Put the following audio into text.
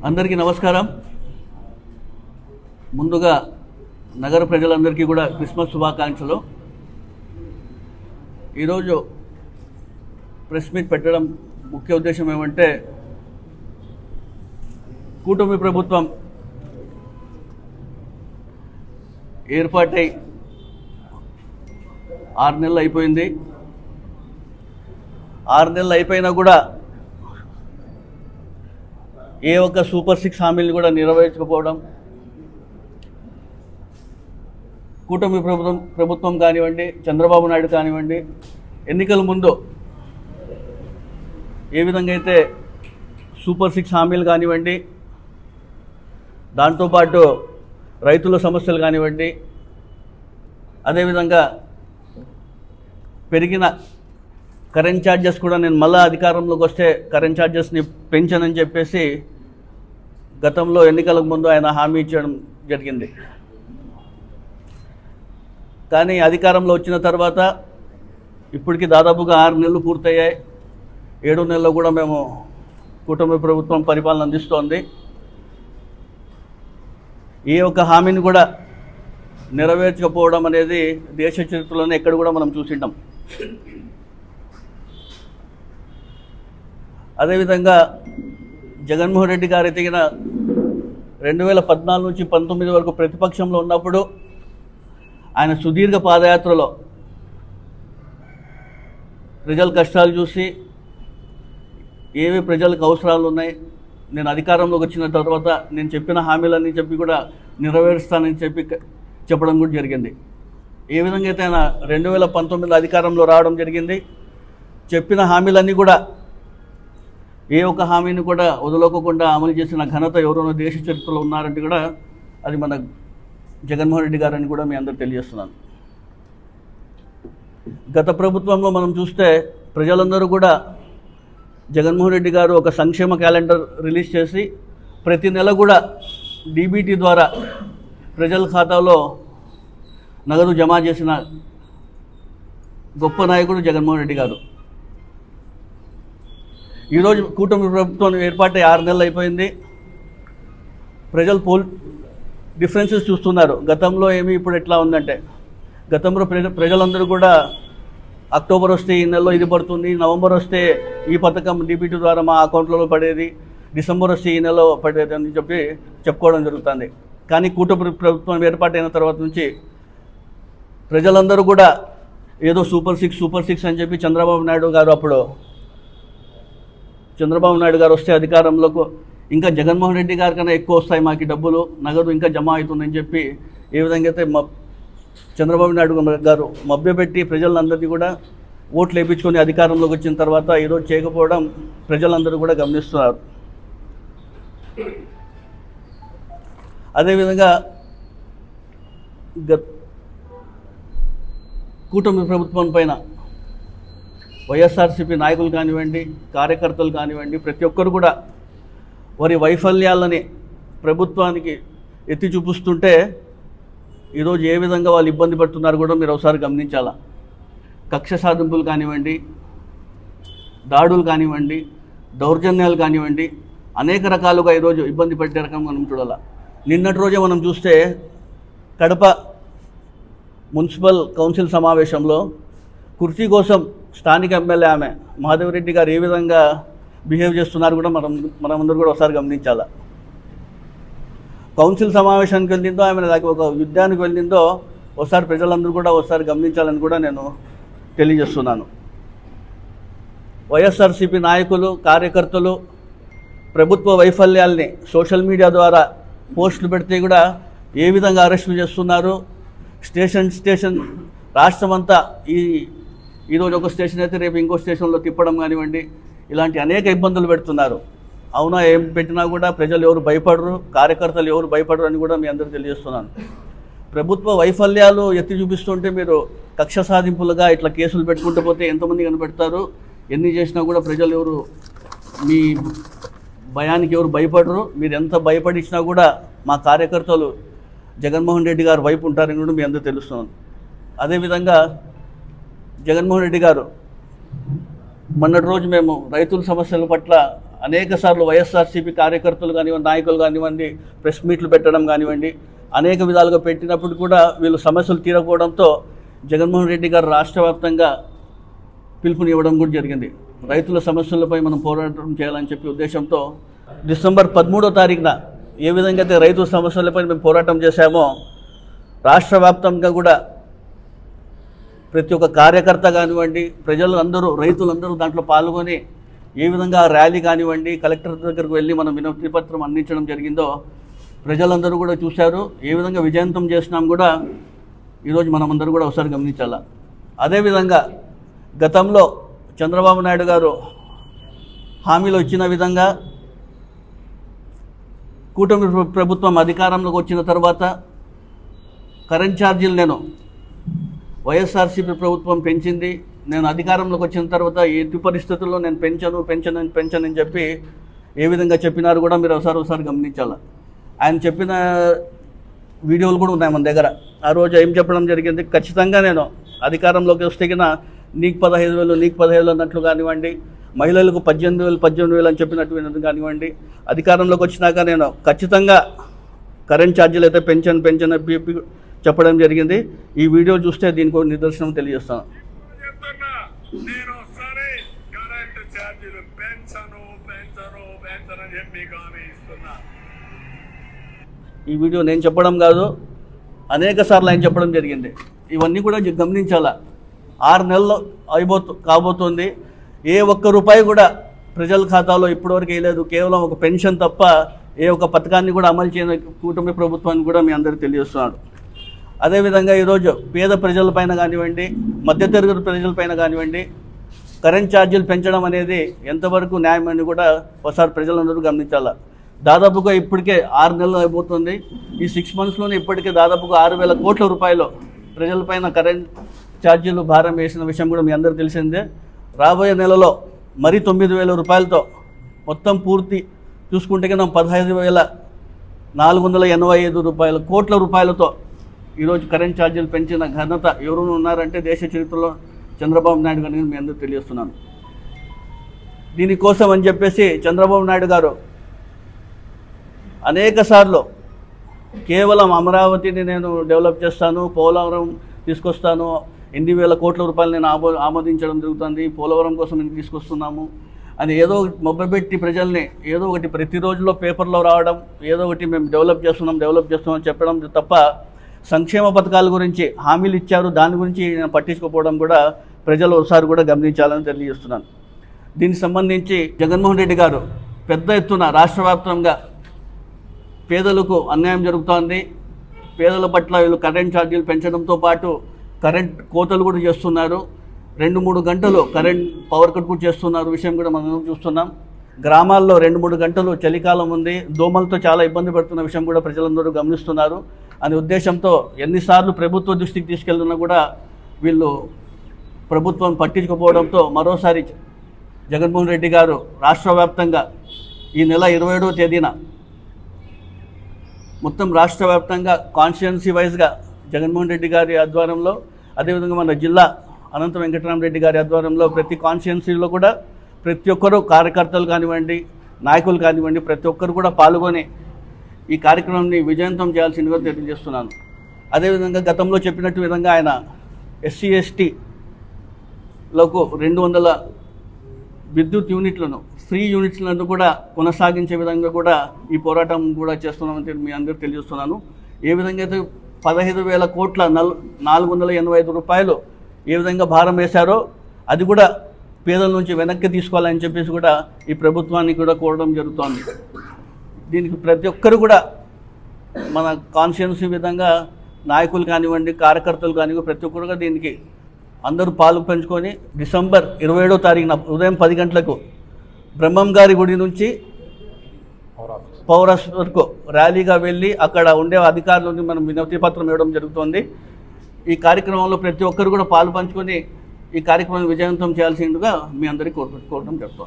అందరికీ నమస్కారం. ముందుగా నగర ప్రజలందరికీ కూడా క్రిస్మస్ శుభాకాంక్షలు. ఈరోజు ప్రెస్ మీట్ పెట్టడం ముఖ్య ఉద్దేశం ఏమంటే, కూటమి ప్రభుత్వం ఏర్పాటై 6 నెలలు అయిపోయింది. 6 నెలలు అయిపోయినా కూడా ఏ ఒక్క సూపర్ 6 హామీలను కూడా నెరవేర్చకపోవడం, కూటమి ప్రభుత్వం కానివ్వండి, చంద్రబాబు నాయుడు కానివ్వండి, ఎన్నికల ముందు ఏ విధంగా అయితే సూపర్ 6 హామీలు కానివ్వండి, దాంతోపాటు రైతుల సమస్యలు కానివ్వండి, అదేవిధంగా పెరిగిన కరెంట్ ఛార్జెస్ కూడా నేను మళ్ళీ అధికారంలోకి వస్తే కరెంట్ ఛార్జెస్ని పెంచనని చెప్పేసి గతంలో ఎన్నికలకు ముందు ఆయన హామీ ఇచ్చడం జరిగింది. కానీ అధికారంలో వచ్చిన తర్వాత ఇప్పటికి దాదాపుగా 6 నెలలు పూర్తయ్యాయి. 7 నెలల్లో కూడా మేము కూటమి ప్రభుత్వం పరిపాలన అందిస్తోంది. ఏ ఒక్క హామీని కూడా నెరవేర్చకపోవడం అనేది దేశ చరిత్రలోనే ఎక్కడ కూడా మనం చూసింటాం. అదేవిధంగా జగన్మోహన్ రెడ్డి గారు ఎదిగిన 2014 నుంచి 19 వరకు ప్రతిపక్షంలో ఉన్నప్పుడు ఆయన సుదీర్ఘ పాదయాత్రలో ప్రజల కష్టాలు చూసి ఏవి ప్రజలకు అవసరాలు ఉన్నాయి, నేను అధికారంలోకి వచ్చిన తర్వాత నేను చెప్పిన హామీలన్నీ చెప్పి కూడా నెరవేరుస్తానని చెప్పడం కూడా జరిగింది. ఏ విధంగా అయితే ఆయన 2019 అధికారంలో రావడం జరిగింది, చెప్పిన హామీలన్నీ కూడా ఏ ఒక్క హామీని కూడా వదులుకోకుండా అమలు చేసిన ఘనత ఎవరైనా దేశ చరిత్రలో ఉన్నారంటే కూడా అది మన జగన్మోహన్ రెడ్డి గారని కూడా మీ అందరూ తెలియజేస్తున్నాను. గత ప్రభుత్వంలో మనం చూస్తే ప్రజలందరూ కూడా జగన్మోహన్ రెడ్డి గారు ఒక సంక్షేమ క్యాలెండర్ రిలీజ్ చేసి ప్రతి నెల కూడా డీబీటీ ద్వారా ప్రజల ఖాతాలో నగదు జమ చేసిన గొప్ప నాయకుడు జగన్మోహన్ రెడ్డి గారు. ఈరోజు కూటమి ప్రభుత్వం ఏర్పాటై 6 నెలలు అయిపోయింది. ప్రజలు డిఫరెన్సెస్ చూస్తున్నారు. గతంలో ఏమి ఇప్పుడు ఎట్లా ఉందంటే, గతంలో ప్రజలందరూ కూడా అక్టోబర్ వస్తే ఈ నెలలో ఇది పడుతుంది, నవంబర్ వస్తే ఈ పథకం డీబీటీ ద్వారా మా అకౌంట్లలో పడేది, డిసెంబర్ వస్తే ఈ నెలలో పడేది అని చెప్పుకోవడం జరుగుతుంది. కానీ కూటమి ప్రభుత్వం ఏర్పాటైన తర్వాత నుంచి ప్రజలందరూ కూడా ఏదో సూపర్ సిక్స్ అని చెప్పి చంద్రబాబు నాయుడు గారు వస్తే అధికారంలోకి ఇంకా జగన్మోహన్ రెడ్డి గారి కన్నా ఎక్కువ వస్తాయి మాకు డబ్బులు, నగదు ఇంకా జమ అవుతుందని చెప్పి ఏ విధంగా అయితే చంద్రబాబు నాయుడు గారు మభ్యపెట్టి ప్రజలందరినీ కూడా ఓట్లు వేయించుకొని అధికారంలోకి వచ్చిన తర్వాత ఈరోజు చేయకపోవడం ప్రజలందరూ కూడా గమనిస్తున్నారు. అదేవిధంగా కూటమి ప్రభుత్వం పైన వైఎస్ఆర్సీపీ నాయకులు కానివ్వండి, కార్యకర్తలు కానివ్వండి, ప్రతి ఒక్కరు కూడా వారి వైఫల్యాలని ప్రభుత్వానికి ఎత్తి చూపిస్తుంటే ఈరోజు ఏ విధంగా వాళ్ళు ఇబ్బంది పడుతున్నారు కూడా మీరు ఒకసారి గమనించాలా. కక్ష సాధింపులు కానివ్వండి, దాడులు కానివ్వండి, దౌర్జన్యాలు కానివ్వండి, అనేక రకాలుగా ఈరోజు ఇబ్బంది పడే రకంగా మనం చూడాలి. నిన్నటి రోజే మనం చూస్తే కడప మున్సిపల్ కౌన్సిల్ సమావేశంలో కుర్చీ కోసం స్థానిక ఎమ్మెల్యే ఆమె మాధవరెడ్డి గారు ఏ విధంగా బిహేవ్ చేస్తున్నారు కూడా మనమందరూ కూడా ఒకసారి గమనించాలి. కౌన్సిల్ సమావేశానికి వెళ్ళిందో ఆమె ఒక యుద్ధానికి వెళ్ళిందో ఒకసారి ప్రజలందరూ కూడా ఒకసారి గమనించాలని కూడా నేను తెలియజేస్తున్నాను. వైఎస్ఆర్సీపీ నాయకులు, కార్యకర్తలు ప్రభుత్వ వైఫల్యాల్ని సోషల్ మీడియా ద్వారా పోస్టులు పెడితే కూడా ఏ విధంగా అరెస్టులు చేస్తున్నారు. స్టేషన్ రాష్ట్రమంతా ఈరోజు ఒక స్టేషన్ అయితే రేపు ఇంకో స్టేషన్లో తిప్పడం కానివ్వండి, ఇలాంటి అనేక ఇబ్బందులు పెడుతున్నారు. అవునా, ఏం పెట్టినా కూడా ప్రజలు ఎవరు భయపడరు, కార్యకర్తలు ఎవరు భయపడరు అని కూడా మీ అందరూ తెలియజేస్తున్నాను. ప్రభుత్వ వైఫల్యాలు ఎత్తి చూపిస్తుంటే మీరు కక్ష సాధింపులుగా ఇట్లా కేసులు పెట్టుకుంటూ పోతే ఎంతమంది కనిపెడతారు. ఎన్ని చేసినా కూడా ప్రజలు ఎవరు మీ భయానికి ఎవరు భయపడరు. మీరు ఎంత భయపడిచ్చినా కూడా మా కార్యకర్తలు జగన్మోహన్ రెడ్డి గారు వైపు ఉంటారని కూడా మీ అందరూ తెలుస్తున్నాను. అదేవిధంగా జగన్మోహన్ రెడ్డి గారు మొన్నటి రోజు మేము రైతుల సమస్యల పట్ల అనేక సార్లు వైఎస్ఆర్సీపీ కార్యకర్తలు కానివ్వండి, నాయకులు కానివ్వండి, ప్రెస్ మీట్లు పెట్టడం కానివ్వండి, అనేక విధాలుగా పెట్టినప్పుడు కూడా వీళ్ళు సమస్యలు తీరకపోవడంతో జగన్మోహన్ రెడ్డి గారు రాష్ట్ర వ్యాప్తంగా పిలుపునివ్వడం కూడా జరిగింది. రైతుల సమస్యలపై మనం పోరాటం చేయాలని చెప్పి ఉద్దేశంతో డిసెంబర్ 13వ తారీఖున ఏ విధంగా అయితే రైతు సమస్యలపై మేము పోరాటం చేశామో రాష్ట్ర వ్యాప్తంగా కూడా ప్రతి ఒక్క కార్యకర్త కానివ్వండి, ప్రజలు అందరూ, రైతులందరూ దాంట్లో పాల్గొని ఏ విధంగా ర్యాలీ కానివ్వండి, కలెక్టర్ దగ్గరకు వెళ్ళి మనం వినతి పత్రం అందించడం జరిగిందో ప్రజలందరూ కూడా చూశారు. ఏ విధంగా విజయవంతం చేసినాం కూడా ఈరోజు మనమందరూ కూడా ఒకసారి గమనించాల. అదేవిధంగా గతంలో చంద్రబాబు నాయుడు గారు హామీలు ఇచ్చిన విధంగా కూటమి ప్రభుత్వం అధికారంలోకి వచ్చిన తర్వాత కరెంట్ ఛార్జీలు నేను వైఎస్ఆర్సీపీ ప్రభుత్వం పెంచింది, నేను అధికారంలోకి వచ్చిన తర్వాత ఎట్టి పరిస్థితుల్లో నేను పెంచనని చెప్పి ఏ విధంగా చెప్పినారు కూడా మీరు ఒకసారి గమనించాలి. ఆయన చెప్పిన వీడియోలు కూడా ఉన్నాయి మన దగ్గర. ఆ రోజు ఏం చెప్పడం జరిగింది, ఖచ్చితంగా నేను అధికారంలోకి వస్తే నీకు 15,000 అన్నట్లు కానివ్వండి, మహిళలకు 18,000 అని చెప్పినట్టు కానివ్వండి, అధికారంలోకి వచ్చినాక నేను ఖచ్చితంగా కరెంట్ ఛార్జీలు అయితే పెంచని చెప్పడం జరిగింది. ఈ వీడియో చూస్తే దీనికి ఒక నిదర్శనం తెలియజేస్తాను. ఈ వీడియో నేను చెప్పడం కాదు, అనేక సార్లు ఆయన చెప్పడం జరిగింది. ఇవన్నీ కూడా గమనించాలా. 6 నెలలు కాబోతుంది. ఏ ఒక్క రూపాయి కూడా ప్రజల ఖాతాలో ఇప్పటివరకు వేయలేదు. కేవలం ఒక పెన్షన్ తప్ప ఏ ఒక్క పథకాన్ని కూడా అమలు చేయని కూటమి ప్రభుత్వాన్ని కూడా మీ అందరికీ తెలియజేస్తున్నాడు. అదేవిధంగా ఈరోజు పేద ప్రజలపైన కానివ్వండి, మధ్యతరగతి ప్రజలపైన కానివ్వండి కరెంట్ ఛార్జీలు పెంచడం అనేది ఎంతవరకు న్యాయం అని కూడా ఒకసారి ప్రజలందరూ గమనించాలా. దాదాపుగా ఇప్పటికే 6 నెలలు అయిపోతుంది. ఈ 6 మంత్స్లోనే ఇప్పటికే దాదాపుగా 6,000 కోట్ల రూపాయలు ప్రజలపైన కరెంట్ ఛార్జీలు భారం వేసిన విషయం కూడా మీ అందరికీ తెలిసిందే. రాబోయే నెలలో మరి 9,000 రూపాయలతో మొత్తం పూర్తి చూసుకుంటే మనం 15,485 కోట్ల రూపాయలతో ఈరోజు కరెంట్ ఛార్జీలు పెంచిన ఘనత ఎవరు ఉన్నారంటే దేశ చరిత్రలో చంద్రబాబు నాయుడు గారిని మీ అందరూ తెలియజేస్తున్నాను. దీనికోసం అని చెప్పేసి చంద్రబాబు నాయుడు గారు అనేక సార్లు కేవలం అమరావతిని నేను డెవలప్ చేస్తాను, పోలవరం తీసుకొస్తాను, 8,000 కోట్ల రూపాయలు నేను ఆమోదించడం జరుగుతుంది, పోలవరం కోసం నేను తీసుకొస్తున్నాము అని ఏదో మొబ్బపెట్టి ప్రజల్ని ఏదో ఒకటి ప్రతిరోజులో పేపర్లో రావడం, ఏదో ఒకటి మేము డెవలప్ చేస్తున్నాం చెప్పడం తప్ప సంక్షేమ పథకాల గురించి హామీలు ఇచ్చారు, దాని గురించి పట్టించుకోకపోవడం కూడా ప్రజలు ఒకసారి కూడా గమనించాలని తెలియజేస్తున్నాను. దీనికి సంబంధించి జగన్మోహన్ రెడ్డి గారు పెద్ద ఎత్తున రాష్ట్ర వ్యాప్తంగా పేదలకు అన్యాయం జరుగుతోంది. పేదల పట్ల వీళ్ళు కరెంట్ ఛార్జీలు పెంచడంతో పాటు కరెంట్ కోతలు కూడా చేస్తున్నారు. 2-3 గంటలు కరెంట్ పవర్ కట్ కూడా చేస్తున్నారు విషయం కూడా మనం చూస్తున్నాం. గ్రామాల్లో 2-3 గంటలు చలికాలం ఉంది, దోమలతో చాలా ఇబ్బంది పడుతున్న విషయం కూడా ప్రజలందరూ గమనిస్తున్నారు. అనే ఉద్దేశంతో ఎన్నిసార్లు ప్రభుత్వ దృష్టికి తీసుకెళ్తున్నా కూడా వీళ్ళు ప్రభుత్వం పట్టించుకోకపోవడంతో మరోసారి జగన్మోహన్ రెడ్డి గారు రాష్ట్ర వ్యాప్తంగా ఈ నెల 27వ తేదీన మొత్తం రాష్ట్ర వ్యాప్తంగా కాన్స్టిట్యున్సీ వైజ్గా జగన్మోహన్ రెడ్డి గారి ఆధ్వర్యంలో, అదేవిధంగా మన జిల్లా అనంత వెంకటరామరెడ్డి గారి ఆధ్వర్యంలో ప్రతి కాన్స్టిట్యున్సీలో కూడా ప్రతి ఒక్కరూ కార్యకర్తలు కానివ్వండి, నాయకులు కానివ్వండి, ప్రతి ఒక్కరు కూడా పాల్గొని ఈ కార్యక్రమాన్ని విజయవంతం చేయాల్సిందిగా తెలియజేస్తున్నాను. అదేవిధంగా గతంలో చెప్పినట్టు విధంగా ఆయన SC STలకు 200 విద్యుత్ యూనిట్లను, ఫ్రీ యూనిట్లను కూడా కొనసాగించే విధంగా కూడా ఈ పోరాటం కూడా చేస్తున్నామని మీ అందరికీ తెలియజేస్తున్నాను. ఏ విధంగా అయితే 15,000 కోట్ల 485 రూపాయలు ఏ విధంగా భారం వేశారో అది కూడా పేదల నుంచి వెనక్కి తీసుకోవాలని చెప్పేసి కూడా ఈ ప్రభుత్వాన్ని కూడా కోరడం జరుగుతోంది. దీనికి ప్రతి ఒక్కరు కూడా మన కాన్స్టిట్యున్సీ విధంగా నాయకులు కానివ్వండి, కార్యకర్తలు కానివ్వండి, ప్రతి ఒక్కరుగా దీనికి అందరూ పాలు పంచుకొని డిసెంబర్ 27వ తారీఖున ఉదయం 10 గంటలకు బ్రహ్మం గారి గుడి నుంచి పౌరస్ వరకు ర్యాలీగా వెళ్ళి అక్కడ ఉండే అధికారులని మనం వినతి పత్రం ఇవ్వడం జరుగుతుంది. ఈ కార్యక్రమంలో ప్రతి ఒక్కరు కూడా పాలు పంచుకొని ఈ కార్యక్రమాన్ని విజయవంతం చేయాల్సిందిగా మీ అందరికీ కోరడం జరుగుతుంది.